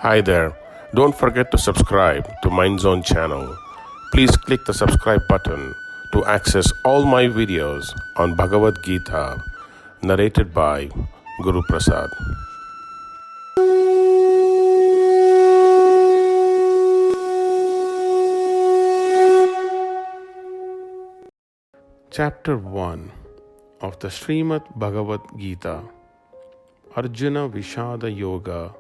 Hi there. Don't forget to subscribe to MindZone channel. Please click the subscribe button to access all my videos on Bhagavad Gita narrated by Guru Prasad. Chapter 1 of the Srimad Bhagavad Gita, Arjuna Vishada Yoga,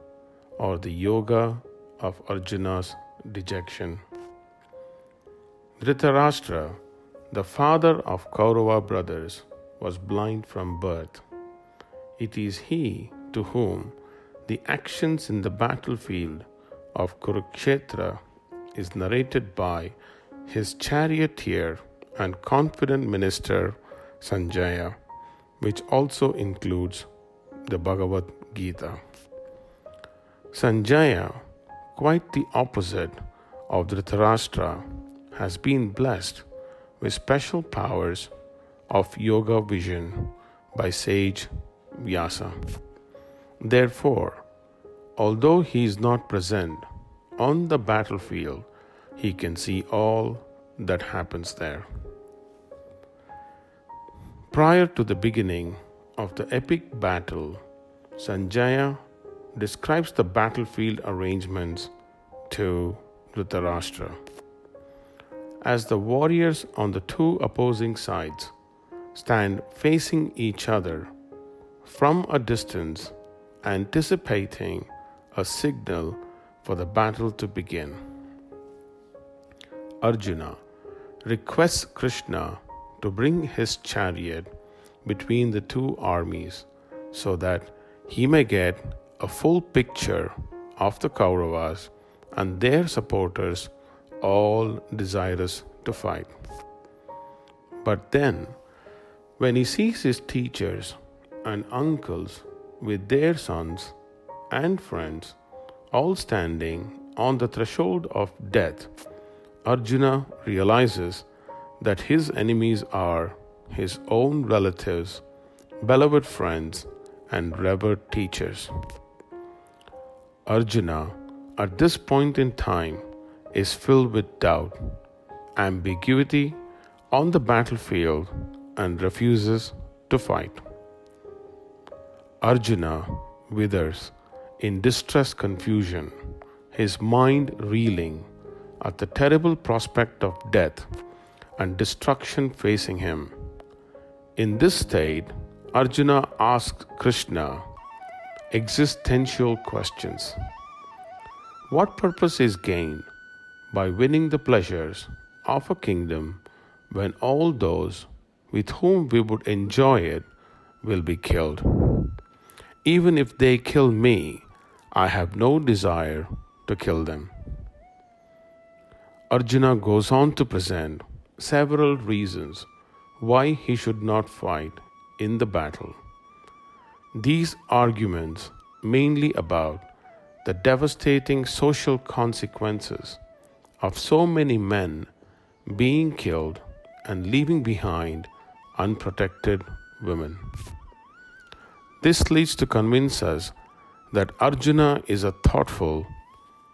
or the Yoga of Arjuna's Dejection. Dhritarashtra, the father of Kaurava brothers, was blind from birth. It is he to whom the actions in the battlefield of Kurukshetra is narrated by his charioteer and confident minister Sanjaya, which also includes the Bhagavad Gita. Sanjaya, quite the opposite of Dhritarashtra, has been blessed with special powers of yoga vision by sage Vyasa. Therefore, although he is not present on the battlefield, he can see all that happens there. Prior to the beginning of the epic battle, Sanjaya describes the battlefield arrangements to Dhritarashtra. As the warriors on the two opposing sides stand facing each other from a distance, anticipating a signal for the battle to begin, Arjuna requests Krishna to bring his chariot between the two armies so that he may get a full picture of the Kauravas and their supporters, all desirous to fight. But then, when he sees his teachers and uncles with their sons and friends all standing on the threshold of death, Arjuna realizes that his enemies are his own relatives, beloved friends, and revered teachers. Arjuna, at this point in time, is filled with doubt, ambiguity on the battlefield, and refuses to fight. Arjuna withers in distressed confusion, his mind reeling at the terrible prospect of death and destruction facing him. In this state, Arjuna asks Krishna existential questions. What purpose is gained by winning the pleasures of a kingdom when all those with whom we would enjoy it will be killed? Even if they kill me, I have no desire to kill them. Arjuna goes on to present several reasons why he should not fight in the battle. These arguments mainly about the devastating social consequences of so many men being killed and leaving behind unprotected women. This leads to convince us that Arjuna is a thoughtful,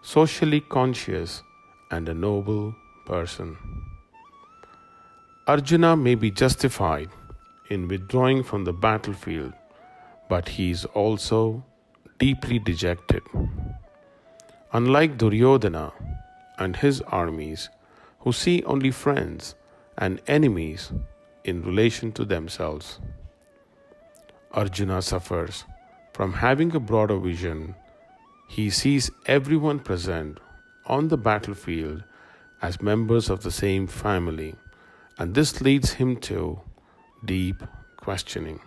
socially conscious, and a noble person. Arjuna may be justified in withdrawing from the battlefield, but he is also deeply dejected. Unlike Duryodhana and his armies, who see only friends and enemies in relation to themselves, Arjuna suffers from having a broader vision. He sees everyone present on the battlefield as members of the same family, and this leads him to deep questioning.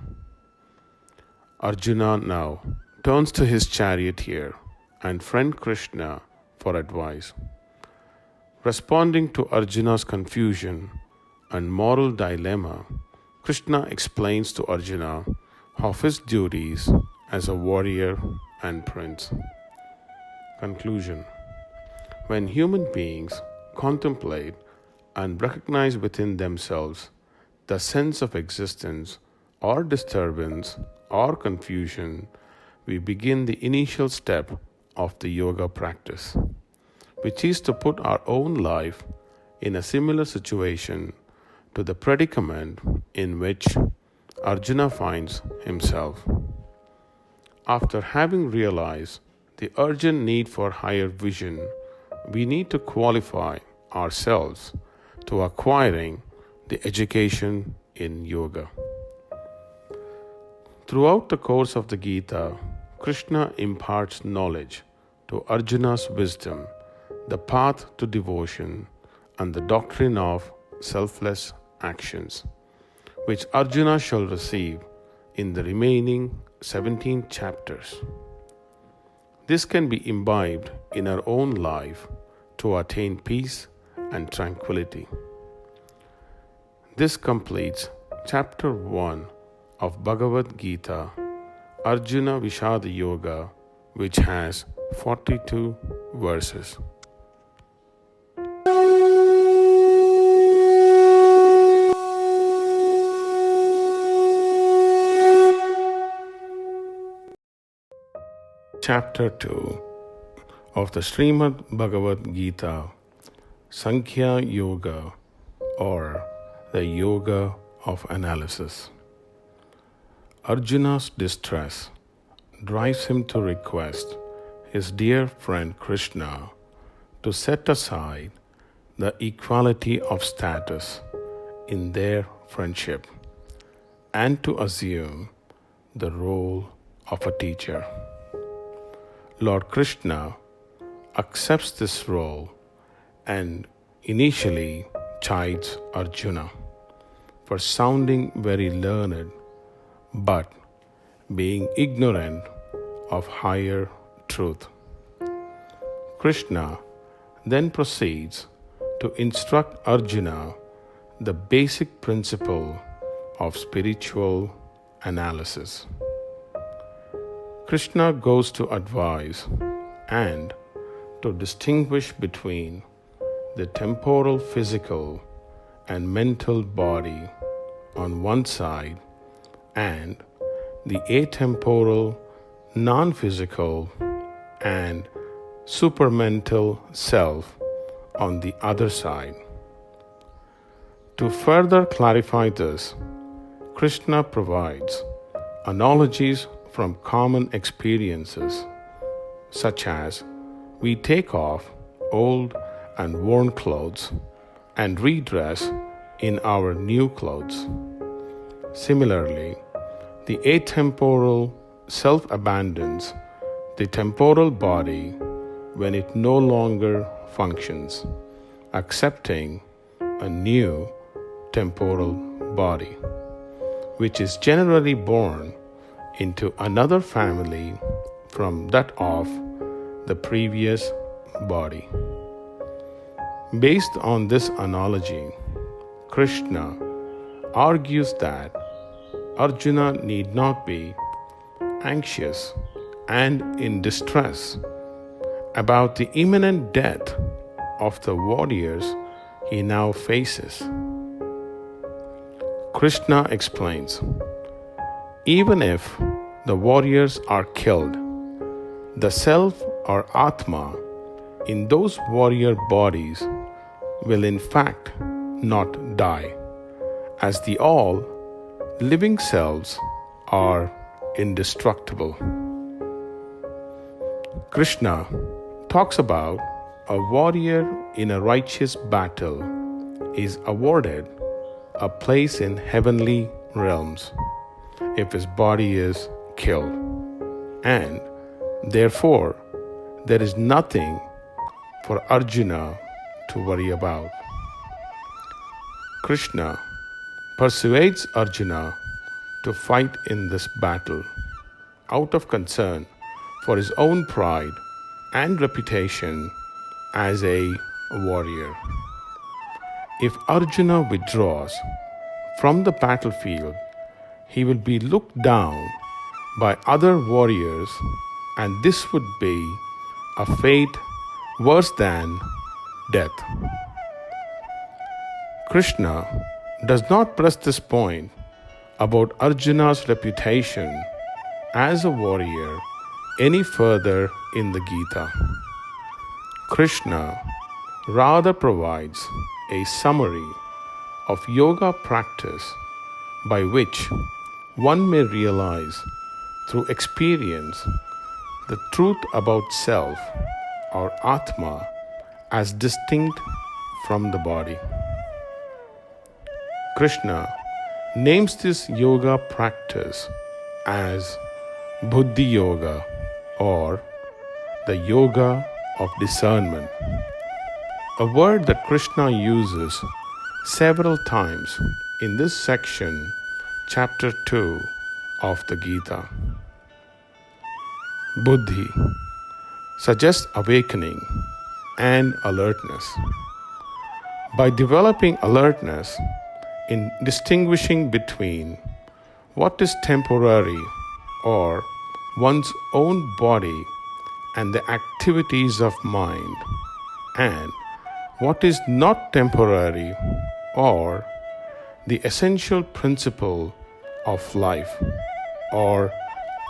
Arjuna now turns to his charioteer and friend Krishna for advice. Responding to Arjuna's confusion and moral dilemma, Krishna explains to Arjuna of his duties as a warrior and prince. Conclusion: when human beings contemplate and recognize within themselves the sense of existence or disturbance or confusion, we begin the initial step of the yoga practice, which is to put our own life in a similar situation to the predicament in which Arjuna finds himself. After having realized the urgent need for higher vision, we need to qualify ourselves to acquiring the education in yoga. Throughout the course of the Gita, Krishna imparts knowledge to Arjuna's wisdom, the path to devotion, and the doctrine of selfless actions, which Arjuna shall receive in the remaining 17 chapters. This can be imbibed in our own life to attain peace and tranquility. This completes chapter 1 of Bhagavad Gita, Arjuna Vishada Yoga, which has 42 verses. Chapter 2 of the Srimad Bhagavad Gita, Sankhya Yoga, or the Yoga of Analysis. Arjuna's distress drives him to request his dear friend Krishna to set aside the equality of status in their friendship and to assume the role of a teacher. Lord Krishna accepts this role and initially chides Arjuna for sounding very learned but being ignorant of higher truth. Krishna then proceeds to instruct Arjuna the basic principle of spiritual analysis. Krishna goes to advise and to distinguish between the temporal physical and mental body on one side and the atemporal non-physical and supermental self on the other side. To further clarify this, Krishna provides analogies from common experiences, such as we take off old and worn clothes and redress in our new clothes. Similarly, the atemporal self abandons the temporal body when it no longer functions, accepting a new temporal body, which is generally born into another family from that of the previous body. Based on this analogy, Krishna argues that Arjuna need not be anxious and in distress about the imminent death of the warriors he now faces. Krishna explains, even if the warriors are killed, the self or Atma in those warrior bodies will in fact not die, as the all living selves are indestructible. Krishna talks about a warrior in a righteous battle is awarded a place in heavenly realms if his body is killed, and therefore there is nothing for Arjuna to worry about. Krishna persuades Arjuna to fight in this battle out of concern for his own pride and reputation as a warrior. If Arjuna withdraws from the battlefield, he will be looked down by other warriors, and this would be a fate worse than death. Krishna does not press this point about Arjuna's reputation as a warrior any further in the Gita. Krishna rather provides a summary of yoga practice by which one may realize through experience the truth about self or Atma as distinct from the body. Krishna names this yoga practice as Buddhi Yoga or the Yoga of Discernment, a word that Krishna uses several times in this section, chapter 2 of the Gita. Buddhi suggests awakening and alertness. By developing alertness in distinguishing between what is temporary or one's own body and the activities of mind, and what is not temporary or the essential principle of life or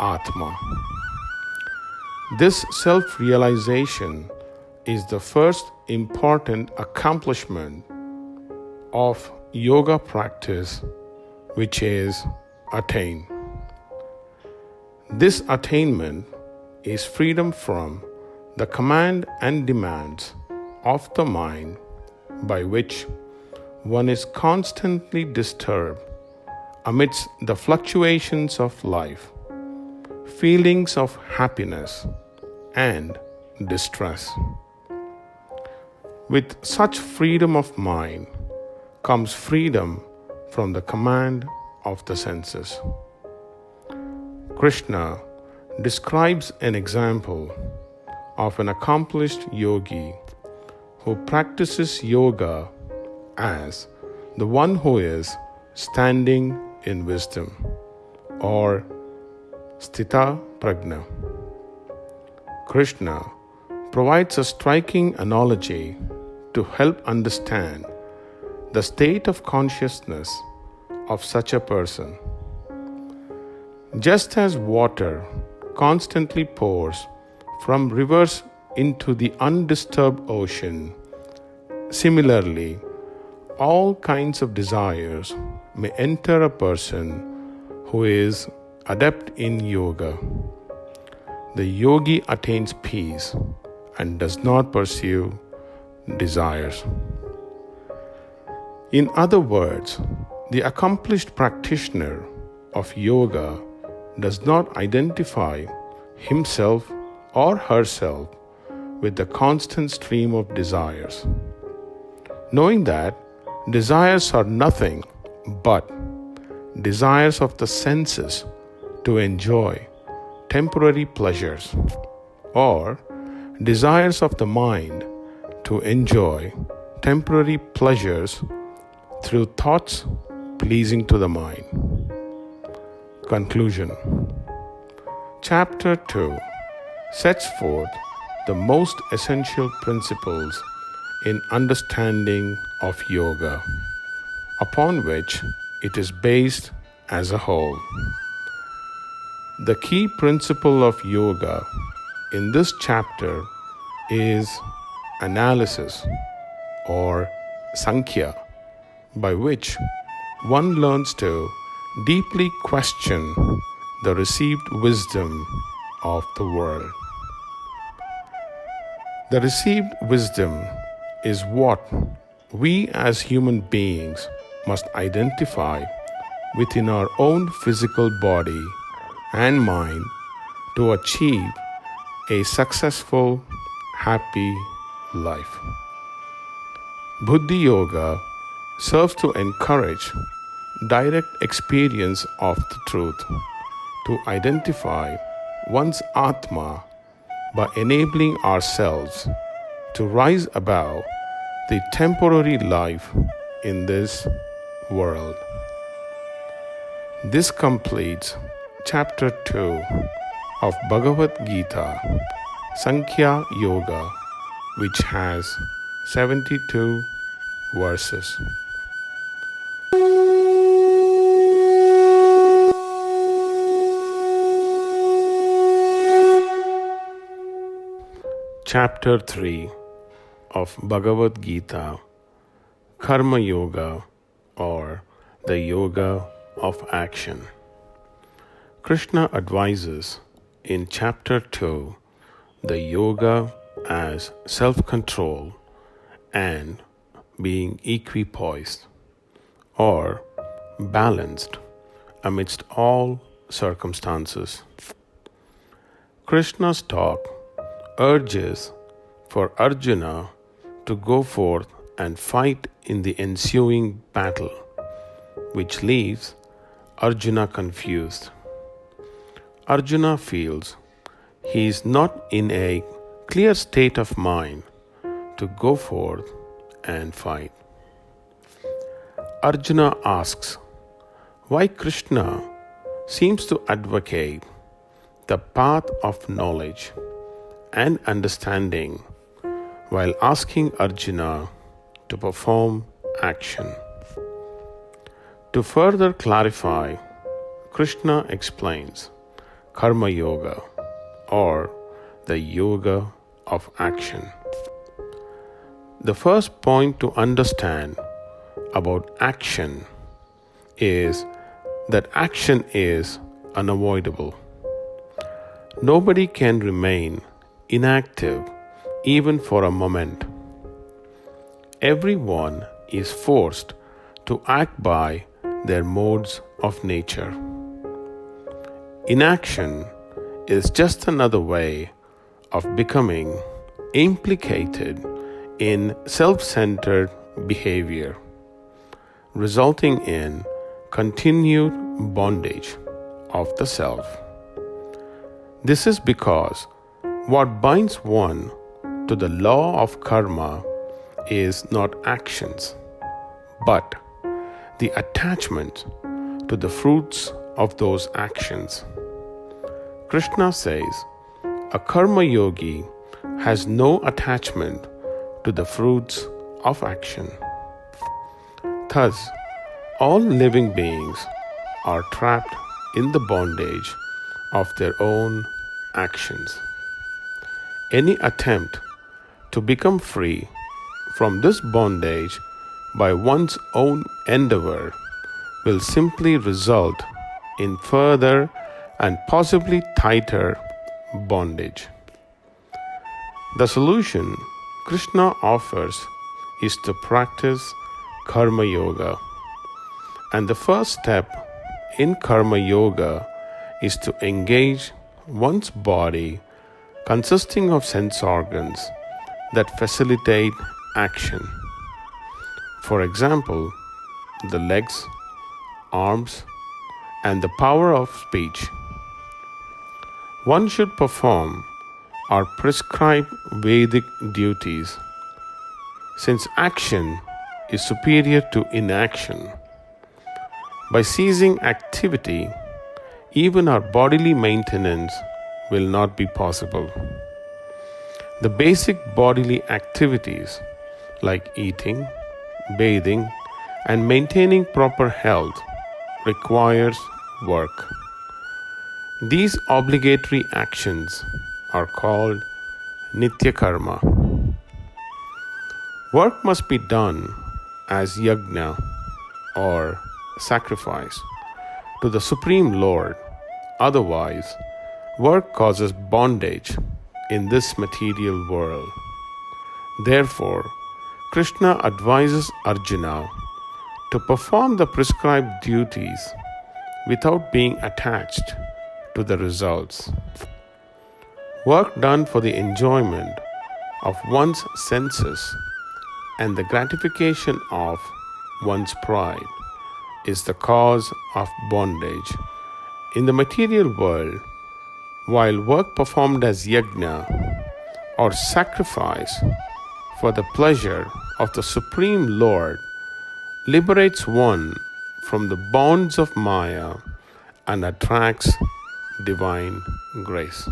Atma. This self-realization is the first important accomplishment of yoga practice which is attained. This attainment is freedom from the command and demands of the mind by which one is constantly disturbed amidst the fluctuations of life, feelings of happiness and distress. With such freedom of mind comes freedom from the command of the senses. Krishna describes an example of an accomplished yogi who practices yoga as the one who is standing in wisdom or sthita prajna. Krishna provides a striking analogy to help understand the state of consciousness of such a person. Just as water constantly pours from rivers into the undisturbed ocean, similarly, all kinds of desires may enter a person who is adept in yoga. The yogi attains peace and does not pursue desires. In other words, the accomplished practitioner of yoga does not identify himself or herself with the constant stream of desires, knowing that desires are nothing but desires of the senses to enjoy temporary pleasures, or desires of the mind to enjoy temporary pleasures through thoughts pleasing to the mind. Conclusion. Chapter 2 sets forth the most essential principles in understanding of yoga, upon which it is based as a whole. The key principle of yoga in this chapter is analysis or sankhya, by which one learns to deeply question the received wisdom of the world. The received wisdom is what we as human beings must identify within our own physical body and mind to achieve a successful, happy life. Buddhi Yoga serves to encourage direct experience of the truth, to identify one's Atma by enabling ourselves to rise above the temporary life in this world. This completes chapter 2 of Bhagavad Gita, Sankhya Yoga, which has 72 verses. Chapter 3 of Bhagavad Gita, Karma Yoga, or the Yoga of Action. Krishna advises in Chapter 2 the yoga as self-control and being equipoised or balanced amidst all circumstances. Krishna's talk urges for Arjuna to go forth and fight in the ensuing battle, which leaves Arjuna confused. Arjuna feels he is not in a clear state of mind to go forth and fight. Arjuna asks why Krishna seems to advocate the path of knowledge and understanding while asking Arjuna to perform action. To further clarify, Krishna explains Karma Yoga, or the Yoga of Action. The first point to understand about action is that action is unavoidable. Nobody can remain inactive even for a moment. Everyone is forced to act by their modes of nature. Inaction is just another way of becoming implicated in self-centered behavior, resulting in continued bondage of the self. This is because what binds one to the law of karma is not actions, but the attachment to the fruits of those actions. Krishna says a karma yogi has no attachment to the fruits of action. Thus, all living beings are trapped in the bondage of their own actions. Any attempt to become free from this bondage by one's own endeavor will simply result in further and possibly tighter bondage. The solution Krishna offers is to practice Karma Yoga. And the first step in Karma Yoga is to engage one's body consisting of sense organs that facilitate action. For example, the legs, arms, and the power of speech. One should perform our prescribed Vedic duties, since action is superior to inaction. By ceasing activity, even our bodily maintenance will not be possible. The basic bodily activities like eating, bathing, and maintaining proper health requires work. These obligatory actions are called Nitya Karma. Work must be done as yajna or sacrifice to the Supreme Lord. Otherwise, work causes bondage in this material world. Therefore, Krishna advises Arjuna to perform the prescribed duties without being attached to the results. Work done for the enjoyment of one's senses and the gratification of one's pride is the cause of bondage in the material world, while work performed as yajna or sacrifice for the pleasure of the Supreme Lord liberates one from the bonds of Maya and attracts divine grace.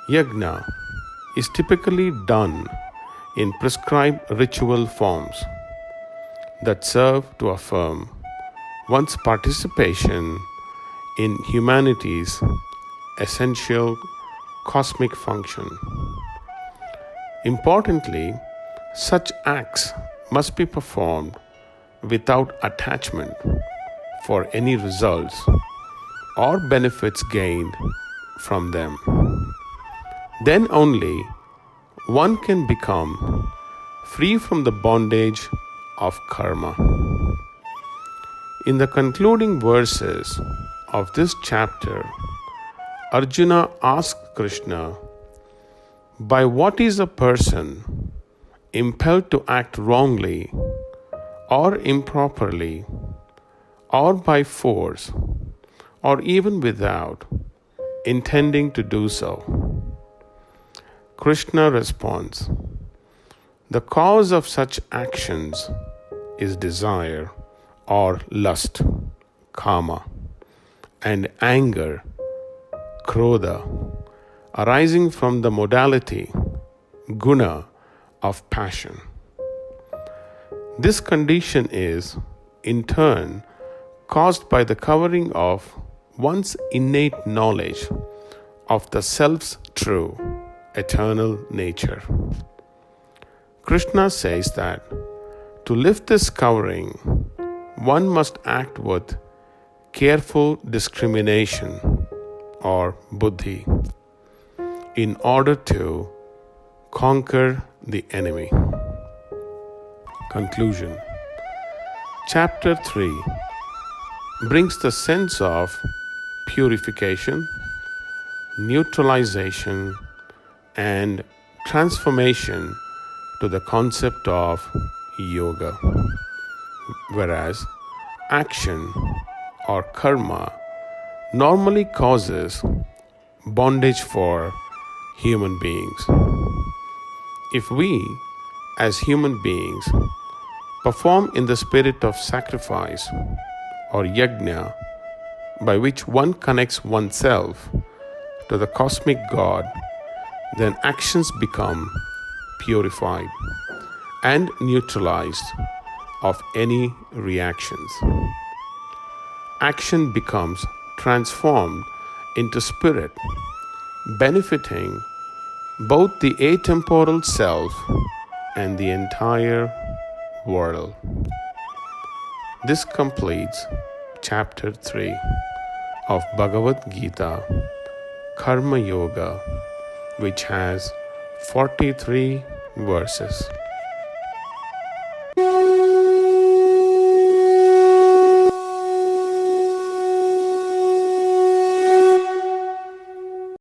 Yajna is typically done in prescribed ritual forms that serve to affirm one's participation in humanity's essential cosmic function. Importantly, such acts must be performed without attachment for any results or benefits gained from them. Then only one can become free from the bondage of karma. In the concluding verses of this chapter, Arjuna asked Krishna, by what is a person impelled to act wrongly or improperly, or by force, or even without intending to do so? Krishna responds, the cause of such actions is desire or lust, kama, and anger, krodha, arising from the modality, guna, of passion. This condition is, in turn, caused by the covering of one's innate knowledge of the self's true, eternal nature. Krishna says that to lift this covering, one must act with careful discrimination or buddhi in order to conquer the enemy. Conclusion. Chapter 3 brings the sense of purification, neutralization, and transformation to the concept of yoga, whereas action or karma normally causes bondage for human beings. If we, as human beings, perform in the spirit of sacrifice or yajna, by which one connects oneself to the cosmic God, then actions become purified and neutralized of any reactions. Action becomes transformed into spirit, benefiting both the atemporal self and the entire world. This completes chapter 3 of Bhagavad Gita, Karma Yoga, which has 43 verses.